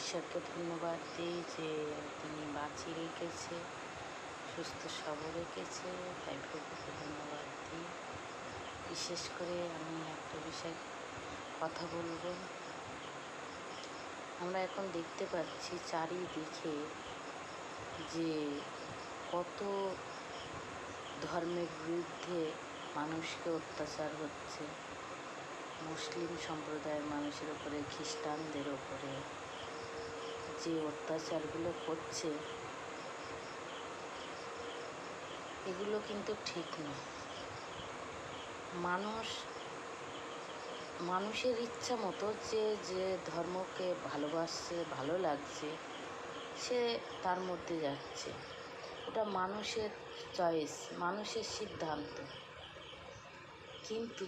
ঈশ্বরকে ধন্যবাদ দিই যে তিনি বাঁচিয়ে রেখেছে, সুস্থ সবল রেখেছে, তাই প্রভুকে ধন্যবাদ দিই। বিশেষ করে আমি একটা বিষয় কথা বলবো। আমরা এখন দেখতে পাচ্ছি চারিদিকে যে কত ধর্মের বিরুদ্ধে মানুষকে অত্যাচার হচ্ছে। মুসলিম সম্প্রদায়ের মানুষের ওপরে, খ্রিস্টানদের ওপরে যে অত্যাচারগুলো করছে, এগুলো কিন্তু ঠিক নয়। মানুষের ইচ্ছা মতো যে ধর্মকে ভালোবাসছে, ভালো লাগছে, সে তার মধ্যে যাচ্ছে। ওটা মানুষের চয়েস, মানুষের সিদ্ধান্ত। কিন্তু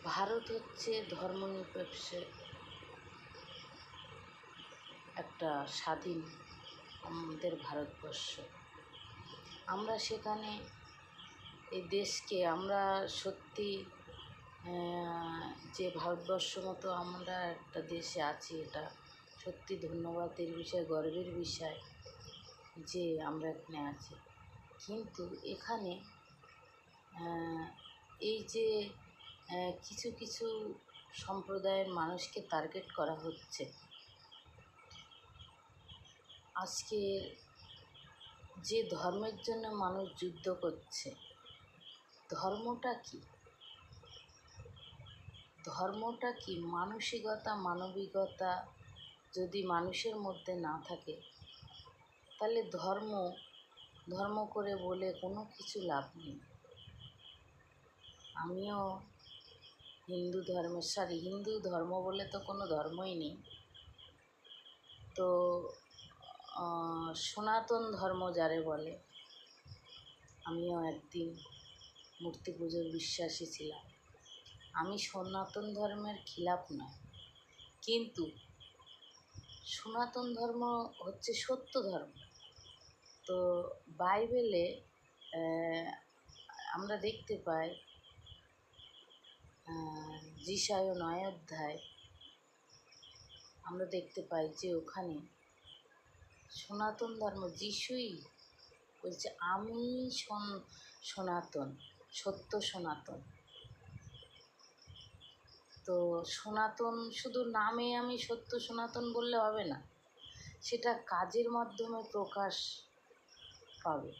ভারত হচ্ছে ধর্মনিরপেক্ষ একটা স্বাধীন আমাদের ভারতবর্ষ। আমরা সেখানে এই দেশকে আমরা সত্যি যে ভারতবর্ষ মতো আমরা একটা দেশে আছি, এটা সত্যি ধন্যবাদের বিষয়, গর্বের বিষয় যে আমরা এখানে আছি। কিন্তু এখানে এই যে কিছু কিছু সম্প্রদায়ের মানুষকে টার্গেট করা হচ্ছে, আজকে যে ধর্মের জন্য মানুষ যুদ্ধ করছে, ধর্মটা কি? ধর্মটা কি? মানসিকতা, মানবিকতা যদি মানুষের মধ্যে না থাকে, তাহলে ধর্ম করে বলে কোনো কিছু লাভ নেই। আমিও হিন্দু ধর্ম বলে তো কোনো ধর্মই নেই। তো সনাতন ধর্ম যারে বলে, আমিও একদিন মূর্তি পুজোর বিশ্বাসী ছিলাম। আমি সনাতন ধর্মের খিলাফ নয়, কিন্তু সনাতন ধর্ম হচ্ছে সত্য ধর্ম। তো বাইবেলে আমরা দেখতে পাই যিশায় 9 অধ্যায় আমরা দেখতে পাই যে ওখানে সনাতন ধর্ম, যিশুই বলছে আমি সনাতন, সত্য সনাতন। তো সনাতন শুধু নামে আমি সত্য সনাতন বললে হবে না, সেটা কাজের মাধ্যমে প্রকাশ পাবে।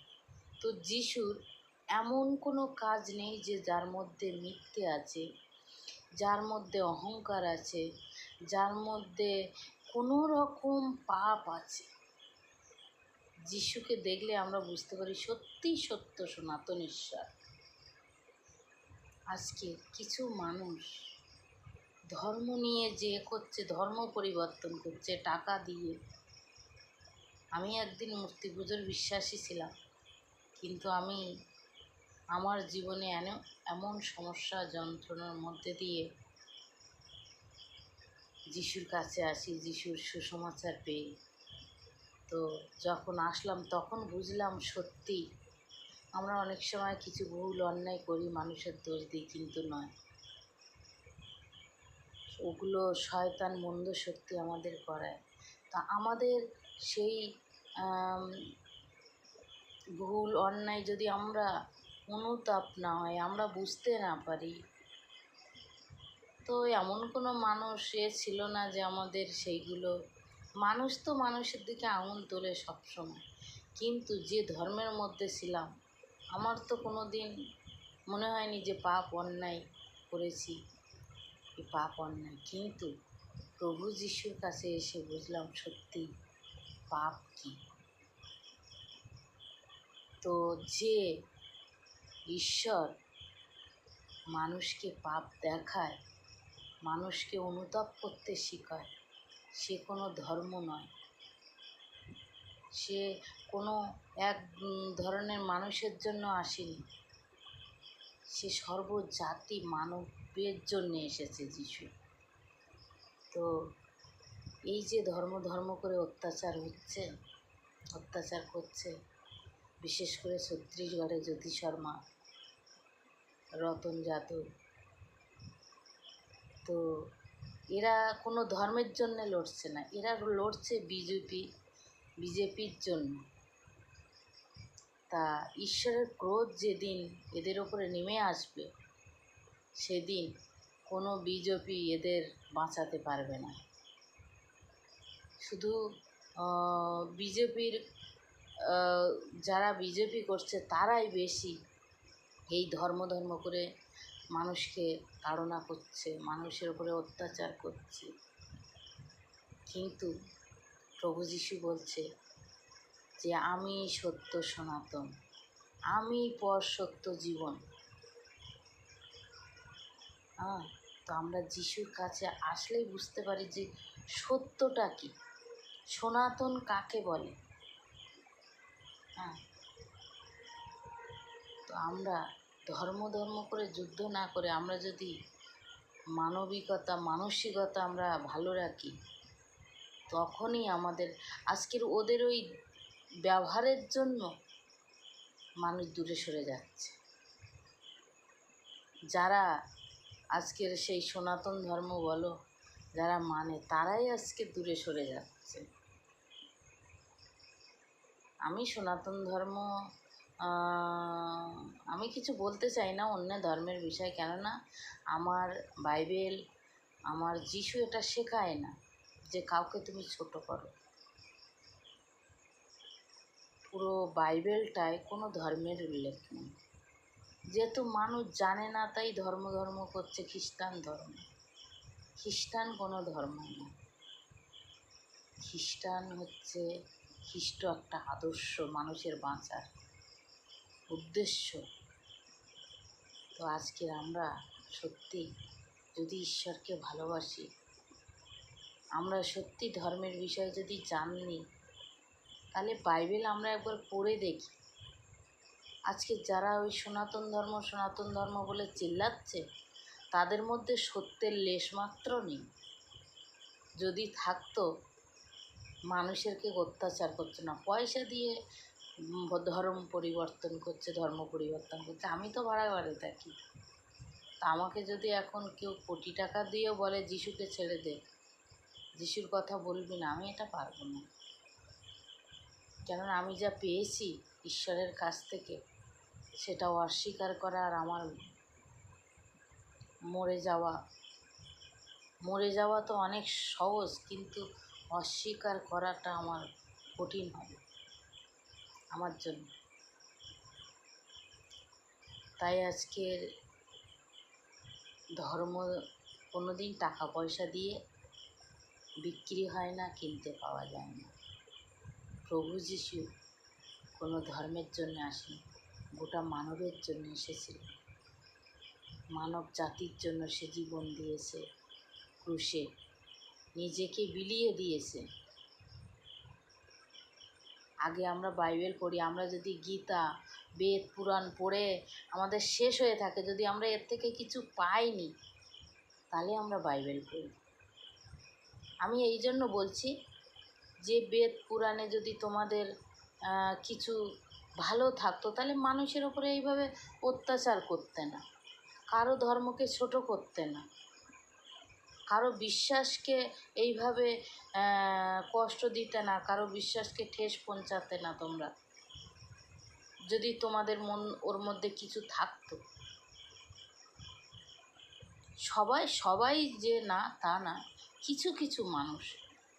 তো যিশুর এমন কোনো কাজ নেই যে যার মধ্যে মিথ্যে আছে, যার মধ্যে অহংকার আছে, যার মধ্যে কোনো রকম পাপ আছে। যিশুকে দেখলে আমরা বুঝতে পারি সত্যি সত্য সনাতন ঈশ্বর। আজকে কিছু মানুষ ধর্ম নিয়ে যে করছে, ধর্ম পরিবর্তন করছে টাকা দিয়ে। আমি একদিন মূর্তি পুজোর বিশ্বাসী ছিলাম, কিন্তু আমি আমার জীবনে এমন সমস্যা যন্ত্রণার মধ্যে দিয়ে যিশুর কাছে আসি, যিশুর সুসমাচার পেয়ে। তো যখন আসলাম তখন বুঝলাম সত্যি আমরা অনেক সময় কিছু ভুল অন্যায় করি, মানুষের দোষ দিই, কিন্তু নয়, ওগুলো শয়তান মন্দ শক্তি আমাদের করায়। তা আমাদের সেই ভুল অন্যায় যদি আমরা অনুতাপ না হয়, আমরা বুঝতে না পারি, তো এমন কোনো মানুষ ছিল না যে আমাদের সেইগুলো। মানুষ তো মানুষের দিকে আঙুল তোলে সবসময়, কিন্তু যে ধর্মের মধ্যে ছিলাম আমার তো কোনো দিন মনে হয়নি যে পাপ অন্যায় করেছি, পাপ অন্যায়। কিন্তু প্রভু যিশুর কাছে এসে বুঝলাম সত্যি পাপ কী। তো যে ঈশ্বর মানুষকে পাপ দেখায়, মানুষকে অনুতাপ করতে শেখায়, সে কোনো ধর্ম নয়, সে কোনো এক ধরনের মানুষের জন্য আসেনি, সে সর্বজাতি মানবের জন্য এসেছে যিশু। তো এই যে ধর্ম করে অত্যাচার করছে, বিশেষ করে ছত্তিশগড়ে জ্যোতি শর্মা, রতন যাদব, তো এরা কোনো ধর্মের জন্যে লড়ছে না, এরা লড়ছে বিজেপির জন্য। তা ঈশ্বরের ক্রোধ যেদিন এদের ওপরে নেমে আসবে, সেদিন কোনো বিজেপি এদের বাঁচাতে পারবে না। শুধু বিজেপির যারা বিজেপি করছে তারাই বেশি এই ধর্ম করে মানুষকে তাড়না করছে, মানুষের উপরে অত্যাচার করছে। কিন্তু প্রভু যীশু বলছে যে আমি সত্য সনাতন, আমি পর সত্য জীবন। তো আমরা যিশুর কাছে আসলেই বুঝতে পারি যে সত্যটা কি, সনাতন কাকে বলে। তো আমরা ধর্ম করে যুদ্ধ না করে আমরা যদি মানবিকতা মানসিকতা আমরা ভালো রাখি, তখনই আমাদের আজকের ওদের ওই ব্যবহারের জন্য মানুষ দূরে সরে যাচ্ছে। যারা আজকের সেই সনাতন ধর্ম বলো যারা মানে, তারাই আজকে দূরে সরে যাচ্ছে। আমি সনাতন ধর্ম আমি কিছু বলতে চাই না অন্য ধর্মের বিষয়, কেননা আমার বাইবেল, আমার যিশু এটা শেখায় না যে কাউকে তুমি ছোট করো। পুরো বাইবেলটায় কোনো ধর্মের উল্লেখ নেই। যেহেতু মানুষ জানে না তাই ধর্ম করছে। খ্রিস্টান কোনো ধর্ম না। খ্রিস্টান হচ্ছে খ্রিস্ট একটা আদর্শ, মানুষের বাঁচার উদ্দেশ্য। তো আজকের আমরা সত্যি যদি ঈশ্বরকে ভালোবাসি, আমরা সত্যি ধর্মের বিষয়ে যদি জানি, তাহলে বাইবেল আমরা একবার পড়ে দেখি। আজকে যারা ওই সনাতন ধর্ম বলে চিল্লাচ্ছে, তাদের মধ্যে সত্যের লেশমাত্র নেই। যদি থাকতো, মানুষেরকে অত্যাচার করছে না, পয়সা দিয়ে ধর্ম পরিবর্তন করছে। আমি তো ভাড়ায় থাকি, তা আমাকে যদি এখন কেউ কোটি টাকা দিয়েও বলে যিশুকে ছেড়ে দে, যিশুর কথা বলবি না, আমি এটা পারবো না। কেননা আমি যা পেয়েছি ঈশ্বরের কাছ থেকে, সেটা অস্বীকার করা আর আমার মরে যাওয়া তো অনেক সহজ, কিন্তু অস্বীকার করাটা আমার কঠিন হবে আমার জন্য। তাই আজকের ধর্ম কোনো দিন টাকা পয়সা দিয়ে বিক্রি হয় না, কিনতে পাওয়া যায় না। প্রভু যীশু কোনো ধর্মের জন্য আসেনি, গোটা মানবের জন্য এসেছিল। মানব জাতির জন্য সে জীবন দিয়েছে, ক্রুশে নিজেকে বিলিয়ে দিয়েছে। আগে আমরা বাইবেল পড়ি, আমরা যদি গীতা, বেদ, পুরাণ পড়ে আমাদের শেষ হয়ে থাকে, যদি আমরা এর থেকে কিছু পাইনি, তাহলে আমরা বাইবেল পড়ি। আমি এই জন্য বলছি যে বেদ পুরাণে যদি তোমাদের কিছু ভালো থাকতো, তাহলে মানুষের ওপরে এইভাবে অত্যাচার করতে না, কারো ধর্মকে ছোট করতে না, কারো বিশ্বাসকে এইভাবে কষ্ট দিতে না, কারো বিশ্বাসকে ঠেস পৌঁছাতে না। তোমরা যদি তোমাদের ওর মধ্যে কিছু থাকতো, সবাই যে না তা না, কিছু মানুষ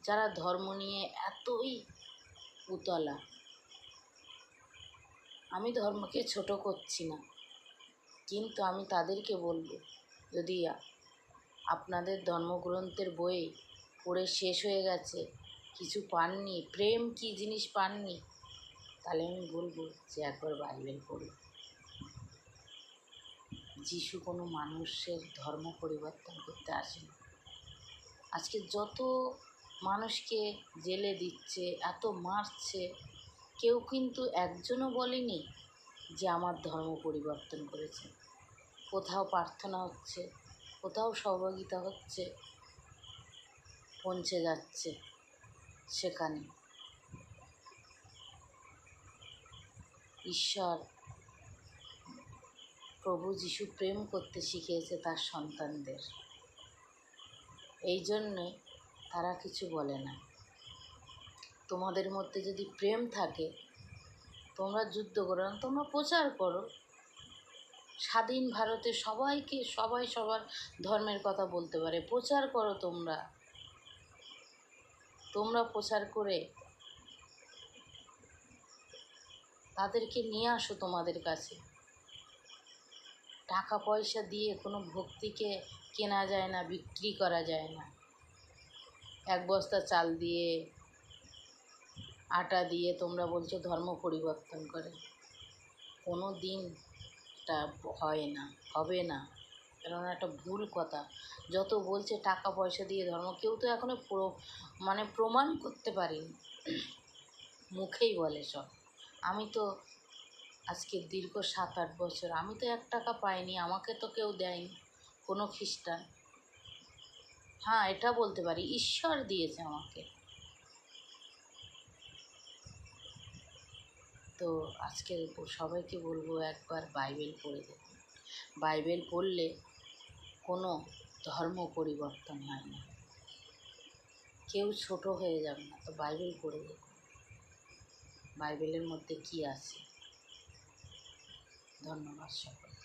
যারা ধর্ম নিয়ে এতই উতলা। আমি ধর্মকে ছোট করছি না, কিন্তু আমি তাদেরকে বলবো, যদি আপনাদের ধর্মগ্রন্থের বই পড়ে শেষ হয়ে গেছে, কিছু পাননি, প্রেম কী জিনিস পাননি, তাহলে আমি বলবো যে একবার বাইবেল পড়ুন। যিশু কোনো মানুষের ধর্ম পরিবর্তন করতে আসেনি। আজকে যত মানুষকে জেলে দিচ্ছে, এত মারছে, কেউ কিন্তু একজনও বলেনি যে আমার ধর্ম পরিবর্তন করেছে। কোথাও প্রার্থনা হচ্ছে, কোথাও সহযোগিতা হচ্ছে, পৌঁছে যাচ্ছে সেখানে। ঈশ্বর প্রভু যিশু প্রেম করতে শিখিয়েছে তার সন্তানদের। এই জন্যে তারা কিছু বলে না। তোমাদের মধ্যে যদি প্রেম থাকে তোমরা যুদ্ধ করো না, তোমরা প্রচার করো। স্বাধীন ভারতে সবাই সবার ধর্মের কথা বলতে পারে, প্রচার করো। তোমরা প্রচার করে তাদেরকে নিয়ে আসো তোমাদের কাছে। টাকা পয়সা দিয়ে কোনো ভক্তিকে কেনা যায় না, বিক্রি করা যায় না। এক বস্তা চাল দিয়ে, আটা দিয়ে তোমরা বলছো ধর্ম পরিবর্তন করে। কোনো দিন এটা হয় না, হবে না, কেননা একটা ভুল কথা। যত বলছে টাকা পয়সা দিয়ে ধর্ম, কেউ তো এখনো প্রমাণ করতে পারিনি, মুখেই বলে সব। আমি তো আজকে দীর্ঘ 7-8 বছর আমি তো 1 টাকা পাইনি, আমাকে তো কেউ দেয়নি, কোনো খ্রিস্টান। হ্যাঁ, এটা বলতে পারি ঈশ্বর দিয়েছে আমাকে। তো আজকে সবাইকে বলবো একবার বাইবেল পড়ে দেখুন। বাইবেল পড়লে কোনো ধর্ম পরিবর্তন হয় না, কেউ ছোট হয়ে যাবে না। তো বাইবেল পড়ে দেখুন বাইবেলের মধ্যে কী আছে। ধন্যবাদ সকলকে।